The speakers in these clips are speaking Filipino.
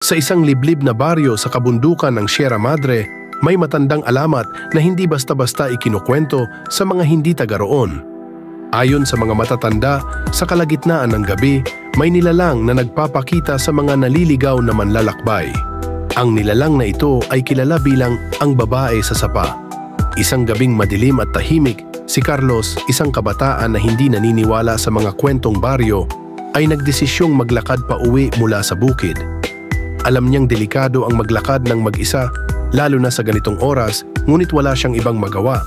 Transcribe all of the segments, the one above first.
Sa isang liblib na baryo sa kabundukan ng Sierra Madre, may matandang alamat na hindi basta-basta ikinukwento sa mga hindi taga roon. Ayon sa mga matatanda, sa kalagitnaan ng gabi, may nilalang na nagpapakita sa mga naliligaw na manlalakbay. Ang nilalang na ito ay kilala bilang ang babae sa sapa. Isang gabing madilim at tahimik, si Carlos, isang kabataan na hindi naniniwala sa mga kwentong baryo, ay nagdesisyong maglakad pa uwi mula sa bukid. Alam niyang delikado ang maglakad ng mag-isa, lalo na sa ganitong oras, ngunit wala siyang ibang magawa.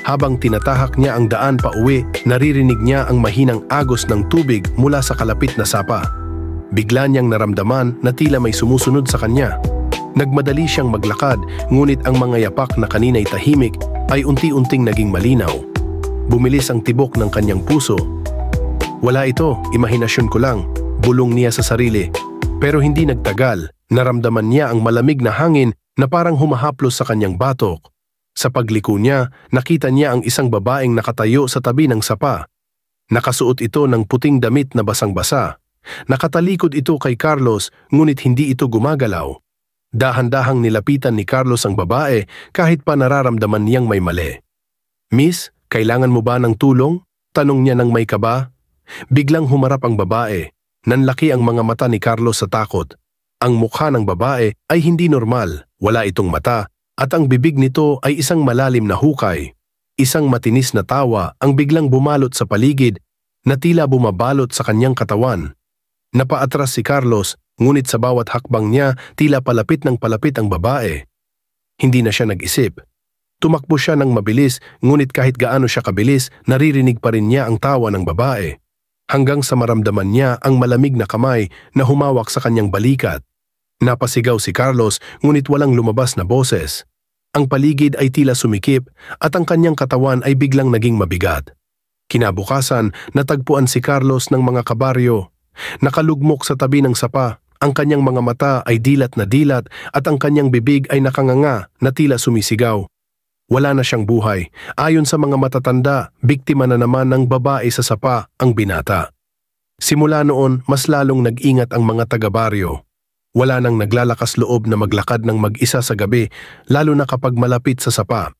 Habang tinatahak niya ang daan pa uwi, naririnig niya ang mahinang agos ng tubig mula sa kalapit na sapa. Bigla niyang naramdaman na tila may sumusunod sa kanya. Nagmadali siyang maglakad, ngunit ang mga yapak na kanina'y tahimik ay unti-unting naging malinaw. Bumilis ang tibok ng kanyang puso. Wala ito, imahinasyon ko lang, bulong niya sa sarili. Pero hindi nagtagal, naramdaman niya ang malamig na hangin na parang humahaplos sa kanyang batok. Sa pagliko niya, nakita niya ang isang babaeng nakatayo sa tabi ng sapa. Nakasuot ito ng puting damit na basang-basa. Nakatalikod ito kay Carlos, ngunit hindi ito gumagalaw. Dahan-dahang nilapitan ni Carlos ang babae kahit pa nararamdaman niyang may mali. "Miss, kailangan mo ba ng tulong?" tanong niya ng may kaba. Biglang humarap ang babae. Nanlaki ang mga mata ni Carlos sa takot. Ang mukha ng babae ay hindi normal, wala itong mata, at ang bibig nito ay isang malalim na hukay. Isang matinis na tawa ang biglang bumalot sa paligid na tila bumabalot sa kanyang katawan. Napaatras si Carlos, ngunit sa bawat hakbang niya tila palapit ng palapit ang babae. Hindi na siya nag-isip. Tumakbo siya ng mabilis, ngunit kahit gaano siya kabilis, naririnig pa rin niya ang tawa ng babae. Hanggang sa maramdaman niya ang malamig na kamay na humawak sa kanyang balikat. Napasigaw si Carlos, ngunit walang lumabas na boses. Ang paligid ay tila sumikip at ang kanyang katawan ay biglang naging mabigat. Kinabukasan, natagpuan si Carlos ng mga kabaryo. Nakalugmok sa tabi ng sapa, ang kanyang mga mata ay dilat na dilat at ang kanyang bibig ay nakanganga na tila sumisigaw. Wala na siyang buhay. Ayon sa mga matatanda, biktima na naman ng babae sa sapa ang binata. Simula noon, mas lalong nag-ingat ang mga taga-baryo. Wala nang naglalakas loob na maglakad ng mag-isa sa gabi, lalo na kapag malapit sa sapa.